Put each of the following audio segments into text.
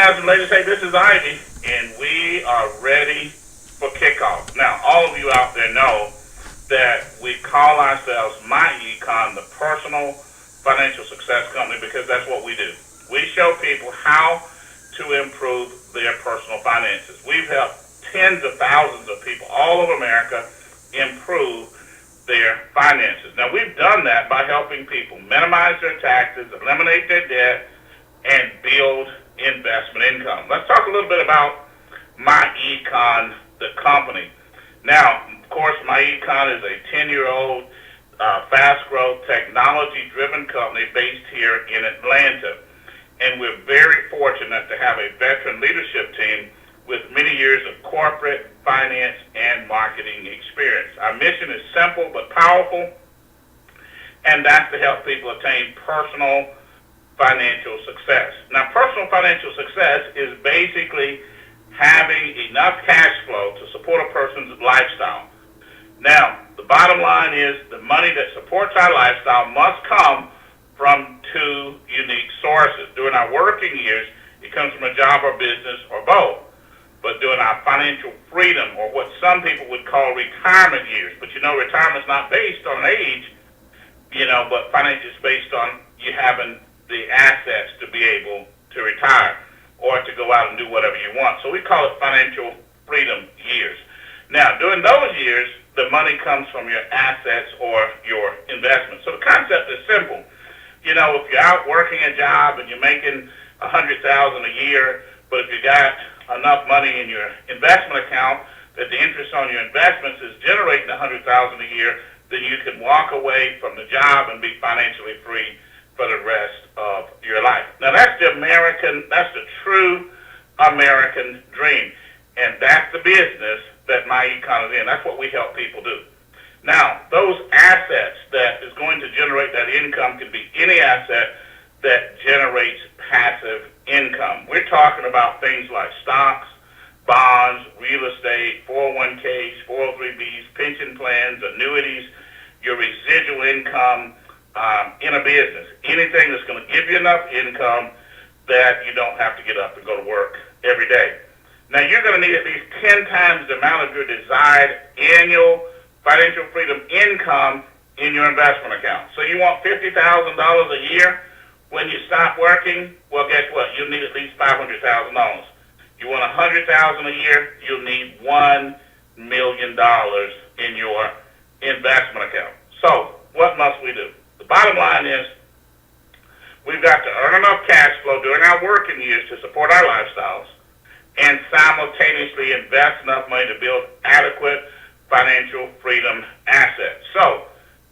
guys and ladies, hey, this is Ivey, and we are ready for kickoff. Now, all of you out there know that we call ourselves MyEcon, the personal financial success company, because that's what we do. We show people how to improve their personal finances. We've helped tens of thousands of people all over America improve their finances. Now, we've done that by helping people minimize their taxes, eliminate their debt, and build investment income. Let's talk a little bit about MyEcon, the company. Now, of course, MyEcon is a 10-year-old, fast-growth, technology-driven company based here in Atlanta. And we're very fortunate to have a veteran leadership team with many years of corporate, finance, and marketing experience. Our mission is simple but powerful, and that's to help people attain personal financial success. Now, personal financial success is basically having enough cash flow to support a person's lifestyle. Now, the bottom line is the money that supports our lifestyle must come from two unique sources. During our working years, it comes from a job or business or both. But during our financial freedom, or what some people would call retirement years, but retirement's not based on age, but finance is based on you having the assets to be able to retire or to go out and do whatever you want. So we call it financial freedom years. Now, during those years, the money comes from your assets or your investments. So the concept is simple. If you're out working a job and you're making $100,000 a year, but if you got enough money in your investment account that the interest on your investments is generating $100,000 a year, then you can walk away from the job and be financially free for the rest of your life. Now, that's the true American dream, and that's the business that MyEcon is in. That's what we help people do. Now, those assets that is going to generate that income can be any asset that generates passive income. We're talking about things like stocks, bonds, real estate, 401ks, 403bs, pension plans, annuities, your residual income, in a business. Anything that's going to give you enough income that you don't have to get up and go to work every day. Now, you're going to need at least 10 times the amount of your desired annual financial freedom income in your investment account. So you want $50,000 a year when you stop working? Well, guess what? You'll need at least $500,000. You want $100,000 a year? You'll need $1 million in your investment account. So what must we do? The bottom line is we've got to earn enough cash flow during our working years to support our lifestyles and simultaneously invest enough money to build adequate financial freedom assets. So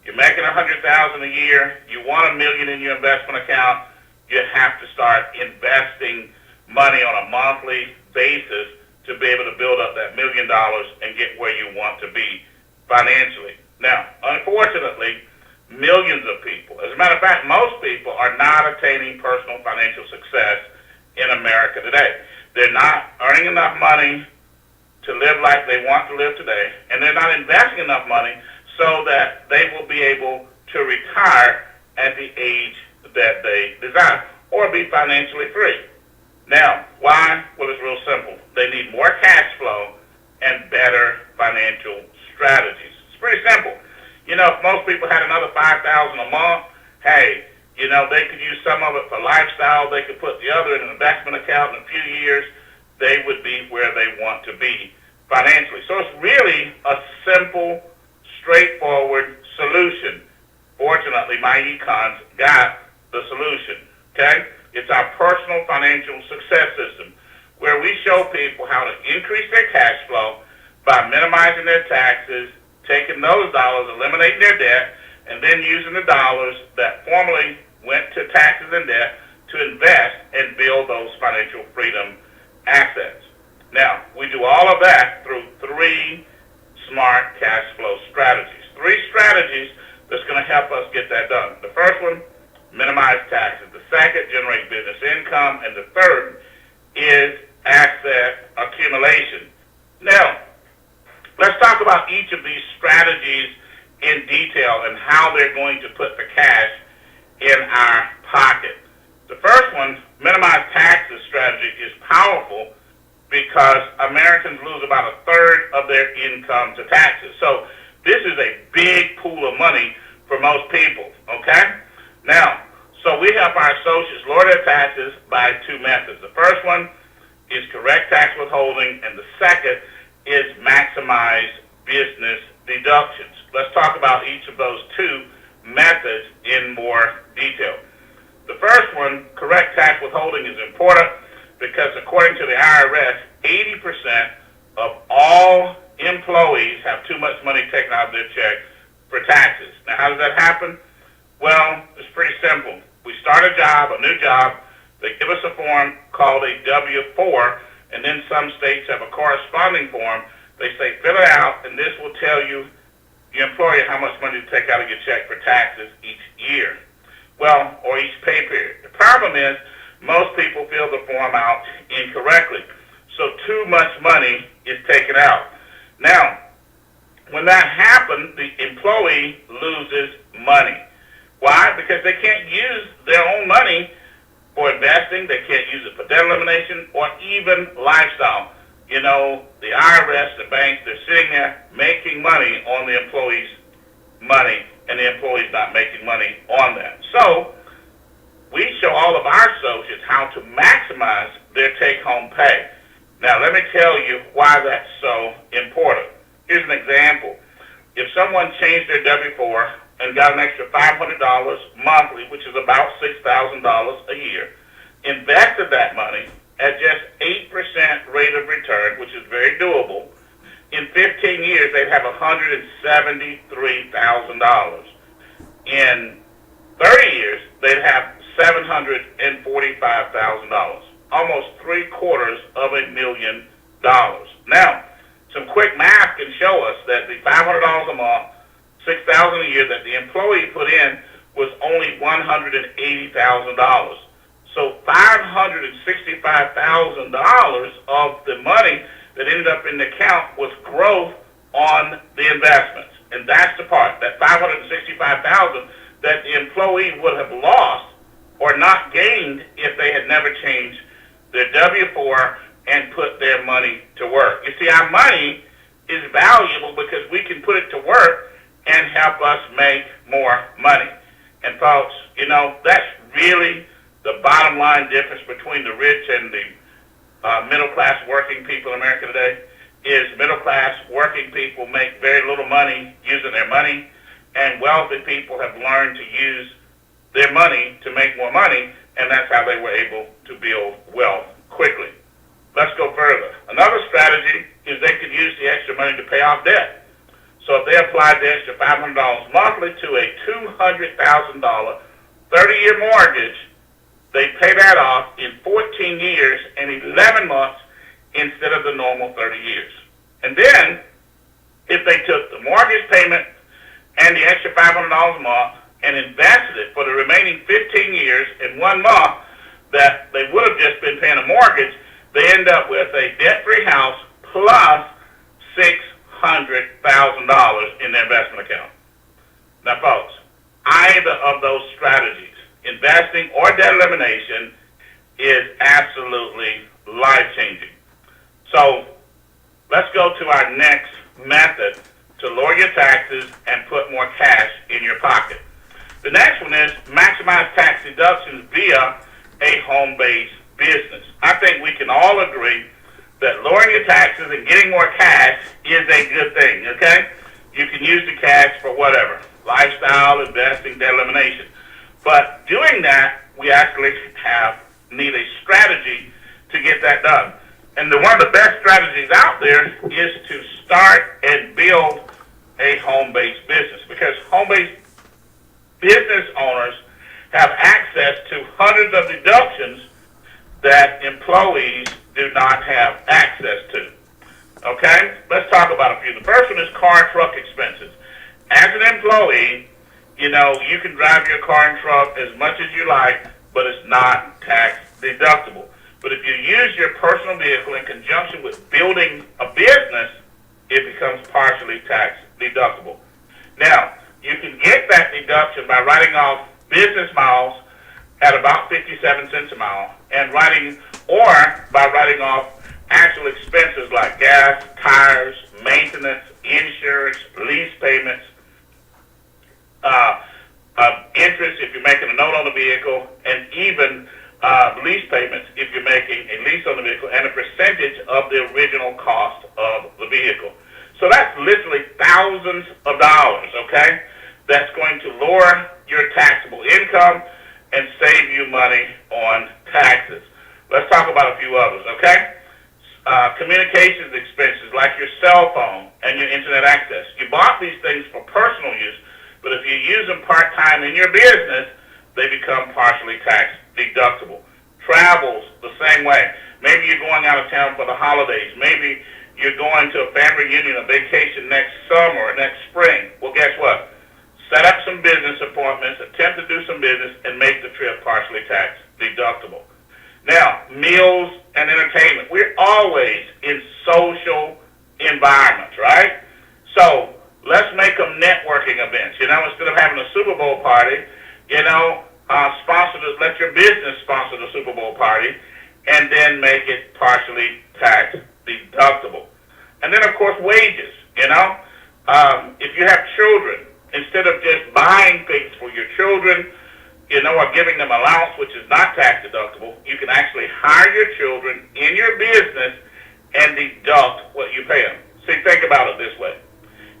you're making $100,000 a year, you want $1 million in your investment account, you have to start investing money on a monthly basis to be able to build up that $1 million and get where you want to be financially. Now, unfortunately, millions of people, as a matter of fact, most people are not attaining personal financial success in America today. They're not earning enough money to live like they want to live today, and they're not investing enough money so that they will be able to retire at the age that they desire or be financially free. Now, why? Well, it's real simple. They need more cash flow and better financial strategies. It's pretty simple. If most people had another $5,000 a month, hey, they could use some of it for lifestyle. They could put the other in an investment account. In a few years, they would be where they want to be financially. So it's really a simple, straightforward solution. Fortunately, MyEcon's got the solution, okay? It's our personal financial success system where we show people how to increase their cash flow by minimizing their taxes, taking those dollars, eliminating their debt, and then using the dollars that formerly went to taxes and debt to invest and build those financial freedom assets. Now, we do all of that through three smart cash flow strategies. Three strategies that's going to help us get that done. The first one, minimize taxes. The second, generate business income. And the third is asset accumulation. Now, let's talk about each of these strategies in detail and how they're going to put the cash in our pocket. The first one, minimize taxes strategy, is powerful because Americans lose about a third of their income to taxes. So this is a big pool of money for most people, okay? Now, so we help our associates lower their taxes by two methods. The first one is correct tax withholding, and the second is maximize business deductions. Let's talk about each of those two methods in more detail. The first one, correct tax withholding, is important because according to the IRS, 80% of all employees have too much money taken out of their check for taxes. Now, how does that happen? Well, it's pretty simple. We start a new job, they give us a form called a W-4, and then some states have a corresponding form. They say fill it out, and this will tell you, your employer, how much money to take out of your check for taxes each year. Well, or each pay period. The problem is most people fill the form out incorrectly, so too much money is taken out. Now, when that happens, the employee loses money. Why? Because they can't use their own money for investing, they can't use it for debt elimination, or even lifestyle. You know, the IRS, the banks, they're sitting there making money on the employees' money, and the employee's not making money on that. So, we show all of our associates how to maximize their take-home pay. Now, let me tell you why that's so important. Here's an example. If someone changed their W-4 and got an extra $500 monthly, which is about $6,000 a year, invested that money at just 8% rate of return, which is very doable, in 15 years they'd have $173,000. In 30 years, they'd have $745,000, almost $750,000. Now, some quick math can show us that the $500 a month, $6,000 a year that the employee put in was only $180,000. So $565,000 of the money that ended up in the account was growth on the investments. And that's the part, that $565,000 that the employee would have lost or not gained if they had never changed their W-4 and put their money to work. You see, our money is valuable because we can put it to work and help us make more money. And folks, you know, that's really the bottom line difference between the rich and the middle-class working people in America today is middle-class working people make very little money using their money, and wealthy people have learned to use their money to make more money, and that's how they were able to build wealth quickly. Let's go further. Another strategy is they could use the extra money to pay off debt. So if they applied the extra $500 monthly to a $200,000 30-year mortgage, they pay that off in 14 years and 11 months instead of the normal 30 years. And then, if they took the mortgage payment and the extra $500 a month and invested it for the remaining 15 years in 1 month that they would have just been paying a mortgage, they end up with a debt-free house plus $600,000 in their investment account. Now, folks, either of those strategies, investing or debt elimination, is absolutely life-changing. So let's go to our next method to lower your taxes and put more cash in your pocket. The next one is maximize tax deductions via a home-based business. I think we can all agree that lowering your taxes and getting more cash is a good thing, okay? You can use the cash for whatever, lifestyle, investing, debt elimination. But doing that, we actually need a strategy to get that done. And one of the best strategies out there is to start and build a home-based business, because home-based business owners have access to hundreds of deductions that employees do not have access to. Okay? Let's talk about a few. The first one is car truck expenses. As an employee, you know, you can drive your car and truck as much as you like, but it's not tax deductible. But if you use your personal vehicle in conjunction with building a business, it becomes partially tax deductible. Now, you can get that deduction by writing off business miles at about 57 cents a mile, and by writing off actual expenses like gas, tires, maintenance, insurance, lease payments, interest if you're making a note on the vehicle, and even lease payments if you're making a lease on the vehicle, and a percentage of the original cost of the vehicle. So that's literally thousands of dollars, okay? That's going to lower your taxable income and save you money on taxes. Let's talk about a few others, okay? Communications expenses like your cell phone and your internet access. You bought these things for personal use, but if you use them part-time in your business, they become partially tax deductible. Travels the same way. Maybe you're going out of town for the holidays. Maybe you're going to a family reunion, a vacation next summer or next spring. Well, guess what? Set up some business appointments, attempt to do some business, and make the trip partially tax deductible. Now, meals and entertainment. We're always in social environments, right? So let's make them networking events. Instead of having a Super Bowl party, let your business sponsor the Super Bowl party, and then make it partially tax deductible. And then, of course, wages. If you have children, instead of just buying things for your children, or giving them allowance, which is not tax deductible, you can actually hire your children in your business and deduct what you pay them. See, think about it this way.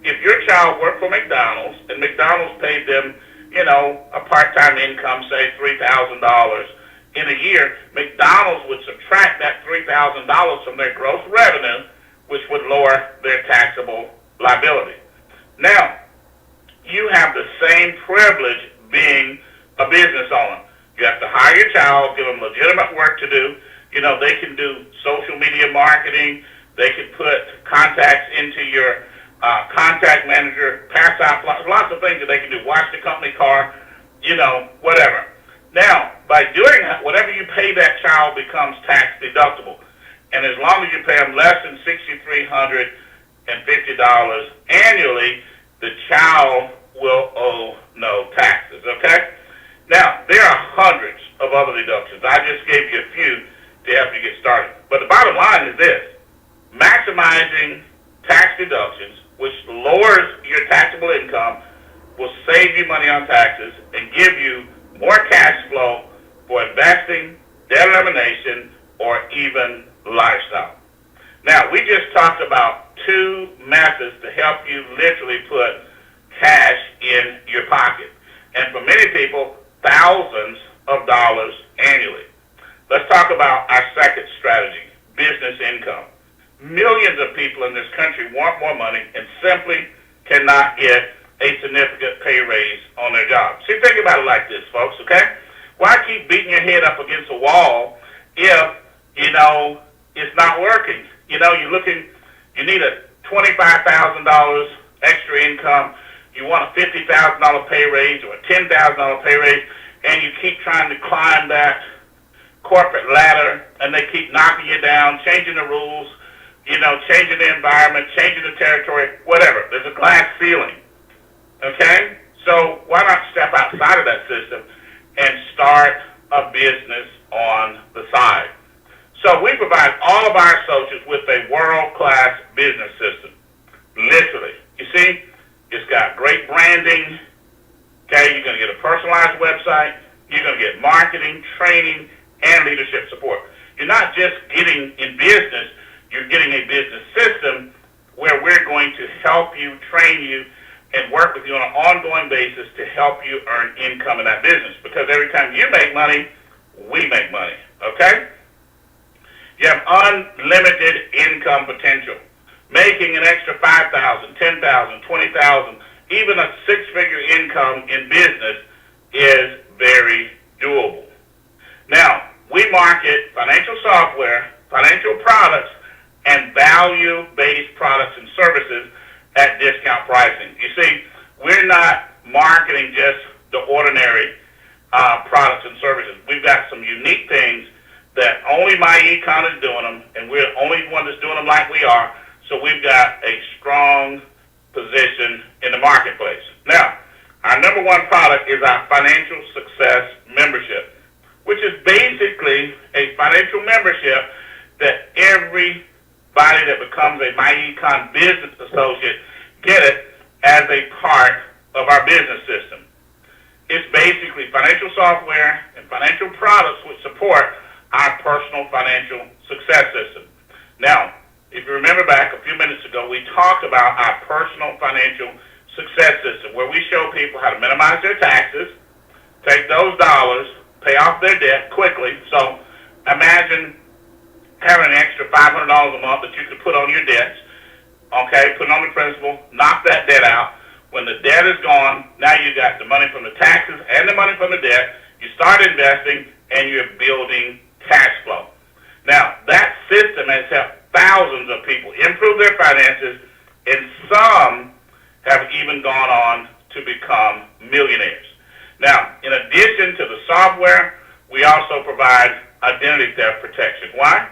If your child worked for McDonald's and McDonald's paid them, a part-time income, say $3,000 in a year, McDonald's would subtract that $3,000 from their gross revenue, which would lower their taxable liability. Now, you have the same privilege being a business owner. You have to hire your child, give them legitimate work to do. They can do social media marketing. They can put contacts into your contact manager, pass out lots of things that they can do. Wash the company car, whatever. Now, by doing that, whatever you pay that child becomes tax deductible. And as long as you pay them less than $6,350 annually, the child will owe no taxes, okay? Now, there are hundreds of other deductions. I just gave you a few to help you get started. But the bottom line is this: maximizing tax deductions, which lowers your taxable income, will save you money on taxes and give you more cash flow for investing, debt elimination, or even lifestyle. Now, we just talked about two methods to help you literally put cash in your pocket. And for many people, thousands of dollars annually. Let's talk about our second strategy, business income. Millions of people in this country want more money and simply cannot get a significant pay raise on their job. See, think about it like this, folks, okay? Why keep beating your head up against a wall if, it's not working? You need a $25,000 extra income. You want a $50,000 pay raise or a $10,000 pay raise, and you keep trying to climb that corporate ladder, and they keep knocking you down, changing the rules, changing the environment, changing the territory, whatever. There's a glass ceiling, okay? So why not step outside of that system and start a business on the side? So we provide all of our associates with a world-class business system, literally. You see, it's got great branding, okay? You're going to get a personalized website. You're going to get marketing, training, and leadership support. You're not just getting in business, you're getting a business system where we're going to help you, train you, and work with you on an ongoing basis to help you earn income in that business. Because every time you make money, we make money, okay? You have unlimited income potential. Making an extra $5,000, $10,000, $20,000, even a six-figure income in business is very doable. Now, we market financial software, financial products, and value-based products and services at discount pricing. You see, we're not marketing just the ordinary products and services. We've got some unique things that only my econ is doing them, and we're the only one that's doing them like we are. So we've got a strong position in the marketplace. Now, our number one product is our Financial Success Membership. which is basically a financial membership that everybody that becomes a MyEcon business associate get it as a part of our business system. It's basically financial software and financial products which support our personal financial success system. Now, if you remember back a few minutes ago, we talked about our personal financial success system, where we show people how to minimize their taxes, take those dollars, pay off their debt quickly. So imagine having an extra $500 a month that you could put on your debts, okay, put it on the principal, knock that debt out. When the debt is gone, now you got the money from the taxes and the money from the debt. You start investing, and you're building cash flow. Now, that system has helped thousands of people improve their finances, and some have even gone on to become millionaires. Now, in addition to the software, we also provide identity theft protection. Why?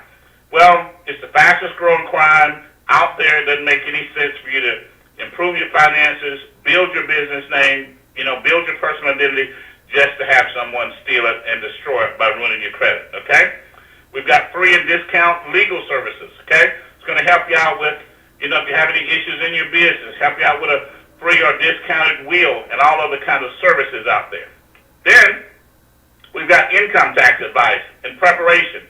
Well, it's the fastest growing crime out there. It doesn't make any sense for you to improve your finances, build your business name, build your personal identity just to have someone steal it and destroy it by ruining your credit, okay? We've got free and discount legal services, okay? It's going to help you out with, if you have any issues in your business, help you out with a free or discounted will and all other kinds of services out there. Then, we've got income tax advice and preparation,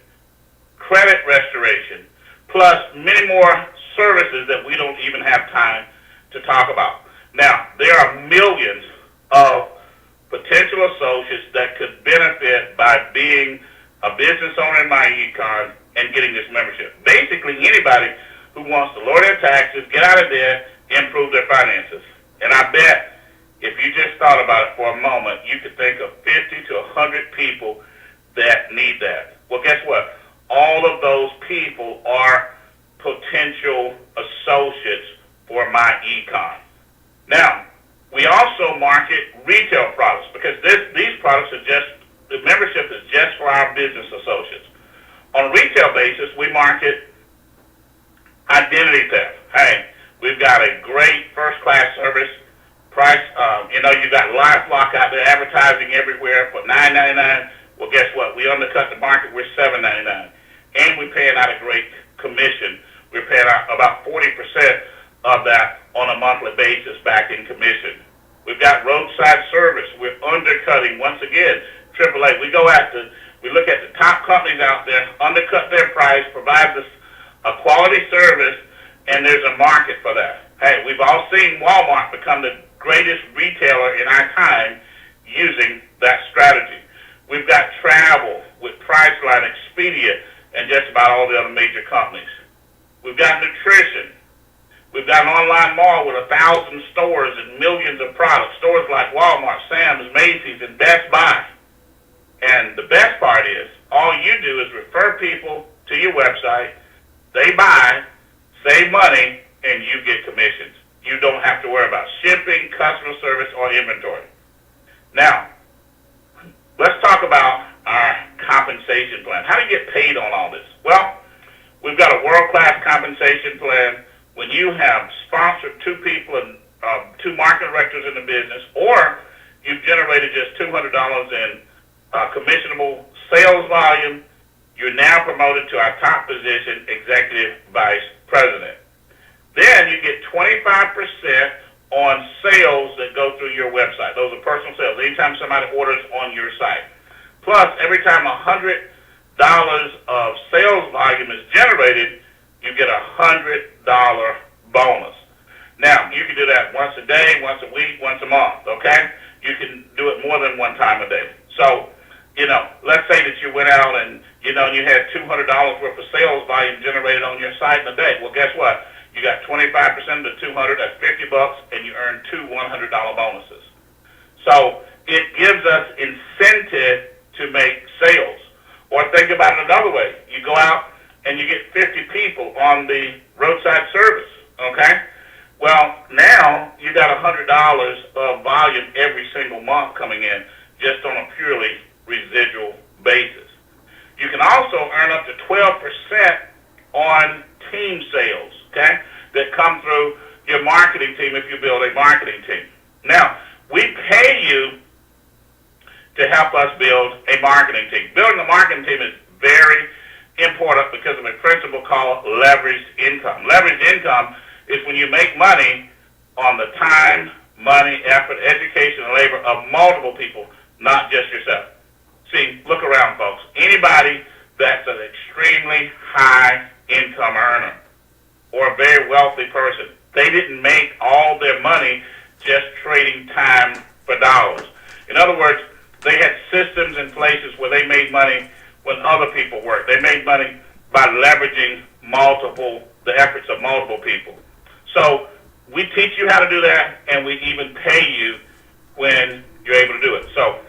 credit restoration, plus many more services that we don't even have time to talk about. Now, there are millions of potential associates that could benefit by being a business owner in MyEcon and getting this membership. Basically, anybody who wants to lower their taxes, get out of debt, improve their finances. And I bet if you just thought about it for a moment, you could think of 50 to 100 people that need that. Well, guess what? All of those people are potential associates for MyEcon. Now, we also market retail products because these products are the membership is just for our business associates. On a retail basis, we market identity theft. Hey, we've got a great first-class service. Price, you've got LifeLock out there advertising everywhere for $9.99. Well, guess what? We undercut the market. We're $7.99. And we're paying out a great commission. We're paying out about 40% of that on a monthly basis back in commission. We've got roadside service. We're undercutting, once again, AAA. We look at the top companies out there, undercut their price, provide us a quality service, and there's a market for that. Hey, we've all seen Walmart become the greatest retailer in our time using that strategy. We've got travel with Priceline, Expedia, and just about all the other major companies. We've got nutrition. We've got an online mall with 1,000 stores and millions of products. Stores like Walmart, Sam's, Macy's, and Best Buy. And the best part is, all you do is refer people to your website. They buy, save money, and you get commissions. You don't have to worry about shipping, customer service, or inventory. Now, let's talk about our compensation plan. How do you get paid on all this? Well, we've got a world-class compensation plan. When you have sponsored two people and two market directors in the business, or you've generated just $200 in commissionable sales volume, you're now promoted to our top position, Executive Vice President. Then you get 25% on sales that go through your website. Those are personal sales. Anytime somebody orders on your site. Plus, every time $100 of sales volume is generated, you get a $100 bonus. Now, you can do that once a day, once a week, once a month, okay? You can do it more than one time a day. So, let's say that you went out and, you had $200 worth of sales volume generated on your site in a day. Well, guess what? You got 25% of the $200, that's $50, and you earn two $100 bonuses. So, it gives us incentive to make sales. Or think about it another way. You go out and you get 50 people on the roadside service, okay? Well, now you got $100 of volume every single month coming in just on a purely residual basis. You can also earn up to 12% on team sales, okay, that come through your marketing team if you build a marketing team. Now, we pay you to help us build a marketing team. Building a marketing team is very important because of a principle called leveraged income. Leveraged income is when you make money on the time, money, effort, education, and labor of multiple people, not just yourself. See, look around, folks. Anybody that's an extremely high income earner or a very wealthy person, they didn't make all their money just trading time for dollars. In other words, they had systems in places where they made money when other people worked. They made money by leveraging the efforts of multiple people. So we teach you how to do that, and we even pay you when you're able to do it. So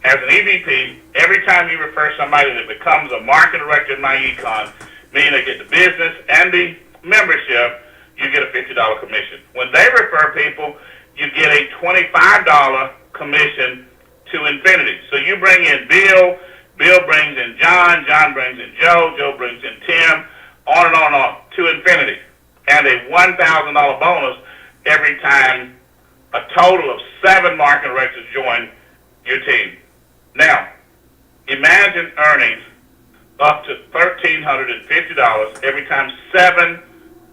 as an EVP, every time you refer somebody that becomes a market director in my econ, meaning they get the business and the membership, you get a $50 commission. When they refer people, you get a $25 commission to infinity. So you bring in Bill, Bill brings in John, John brings in Joe, Joe brings in Tim, on and on and on, to infinity. And a $1,000 bonus every time a total of 7 market directors join your team. Now, imagine earning up to $1,350 every time 7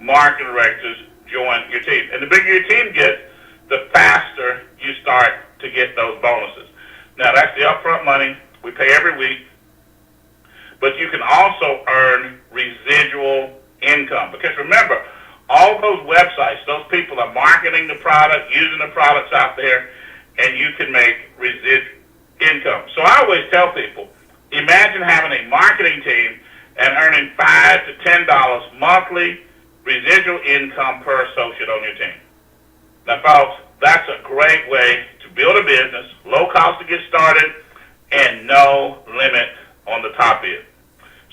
market directors join your team. And the bigger your team gets, the faster you start to get those bonuses. Now, that's the upfront money. We pay every week. But you can also earn residual income. Because remember, all those websites, those people are marketing the product, using the products out there, and you can make residual income. So I always tell people, imagine having a marketing team and earning $5 to $10 monthly residual income per associate on your team. Now, folks, that's a great way to build a business, low cost to get started, and no limit on the top end.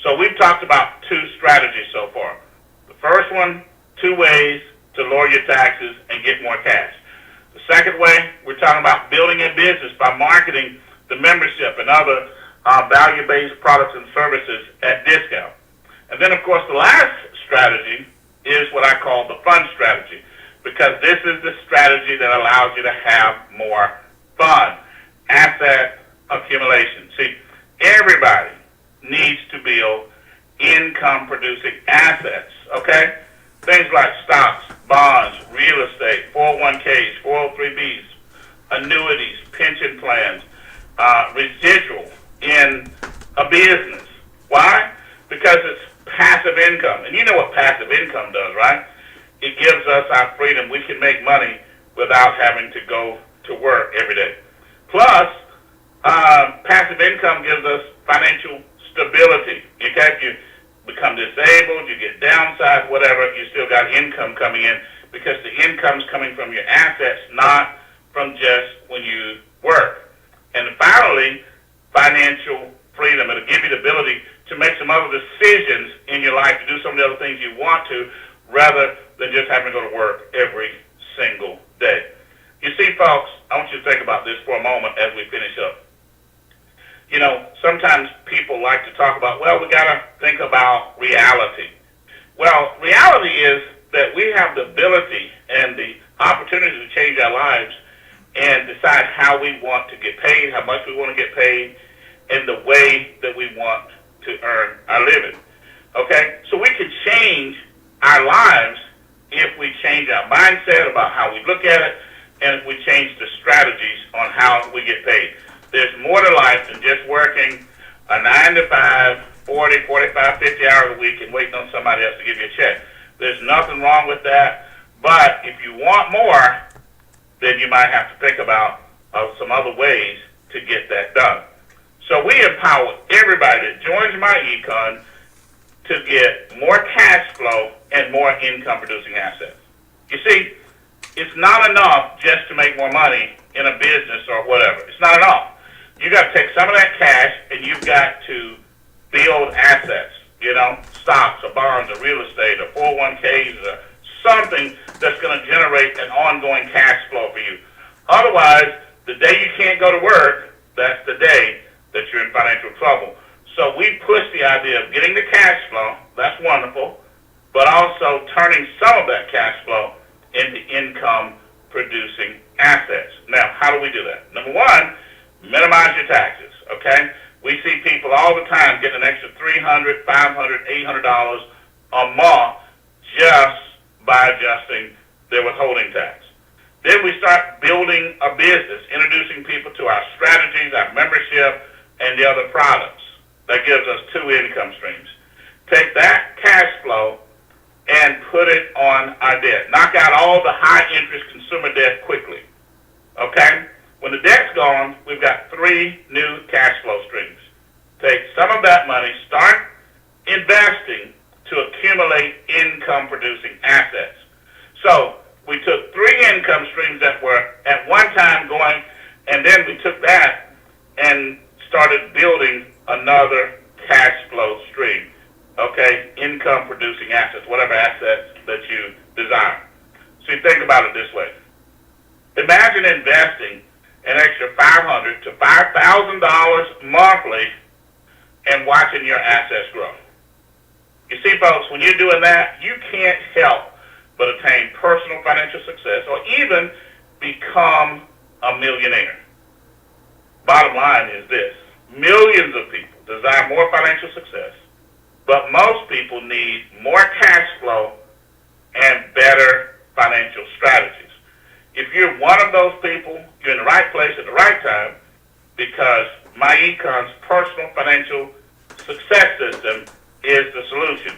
So we've talked about 2 strategies so far. The first one, 2 ways to lower your taxes and get more cash. The second way, we're talking about building a business by marketing the membership and other value-based products and services at discount. And then, of course, the last strategy is what I call the fun strategy, because this is the strategy that allows you to have more fun. Asset accumulation. See, everybody needs to build income-producing assets, okay? Things like stocks, bonds, real estate, 401ks, 403bs, annuities, pension plans, residual in a business. Why? Because it's passive income. And you know what passive income does, right? It gives us our freedom. We can make money without having to go to work every day. Plus, passive income gives us financial stability. Okay? If you become disabled, you get downsized, whatever, you still got income coming in because the income's coming from your assets, not from just when you work. And finally, financial freedom. It'll give you the ability to make some other decisions in your life, to do some of the other things you want to, rather than just having to go to work every single day. You see, folks, I want you to think about this for a moment as we finish up. You know, sometimes people like to talk about, well, we got to think about reality. Well, reality is that we have the ability and the opportunity to change our lives and decide how we want to get paid, how much we want to get paid, and the way that we want to earn our living. Okay? So we can change our lives if we change our mindset about how we look at it, and if we change the strategies on how we get paid. There's more to life than just working a 9 to 5, 40, 45, 50 hours a week and waiting on somebody else to give you a check. There's nothing wrong with that. But if you want more, then you might have to think about some other ways to get that done. So we empower everybody that joins my econ to get more cash flow and more income-producing assets. You see, it's not enough just to make more money in a business or whatever. It's not enough. You got to take some of that cash and you've got to build assets, you know, stocks or bonds or real estate or 401ks or something that's going to generate an ongoing cash flow for you. Otherwise, the day you can't go to work, that's the day that you're in financial trouble. So we push the idea of getting the cash flow, that's wonderful, but also turning some of that cash flow into income-producing assets. Now, how do we do that? Number one, Minimize your taxes, okay? We see people all the time getting an extra $300, $500, $800 a month just by adjusting their withholding tax. Then we start building a business, introducing people to our strategies, our membership, and the other products. That gives us two income streams. Take that cash flow and put it on our debt. Knock out all the high-interest consumer debt quickly, okay? When the debt's gone, we've got three new cash flow streams. Take some of that money, start investing to accumulate income-producing assets. So we took three income streams that were at one time going, and then we took that and started building another cash flow stream. Okay, income-producing assets, whatever assets that you desire. So you think about it this way. Imagine investing an extra $500 to $5,000 monthly and watching your assets grow. You see, folks, when you're doing that, you can't help but attain personal financial success or even become a millionaire. Bottom line is this. Millions of people desire more financial success, but most people need more cash flow and better financial strategies. If you're one of those people, you're in the right place at the right time, because MyEcon's personal financial success system is the solution.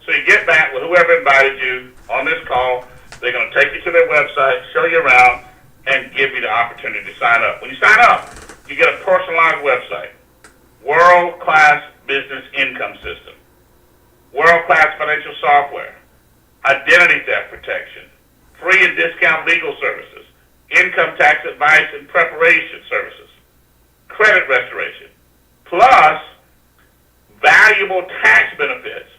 So you get back with whoever invited you on this call. They're going to take you to their website, show you around, and give you the opportunity to sign up. When you sign up, you get a personalized website, world-class business income system, world-class financial software, identity theft protection, free and discount legal services, income tax advice and preparation services, credit restoration, plus valuable tax benefits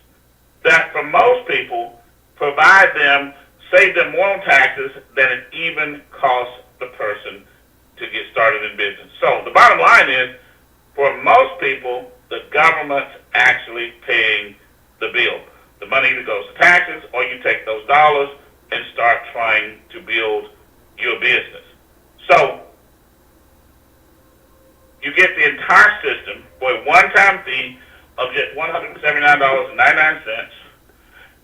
that for most people provide them, save them more on taxes than it even costs the person to get started in business. So the bottom line is, for most people, the government's actually paying the bill. The money either goes to taxes or you take those dollars and start trying to build your business. So you get the entire system for a one-time fee of just $179.99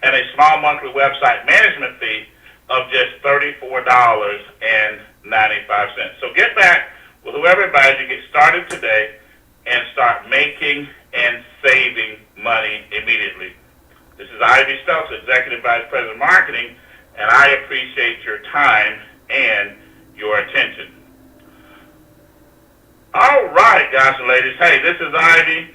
and a small monthly website management fee of just $34.95. So get back with whoever invited you, get started today, and start making and saving money immediately. This is Ivey Stokes, Executive Vice President of Marketing, and I appreciate your time and your attention. All right, guys and ladies. Hey, this is Ivey.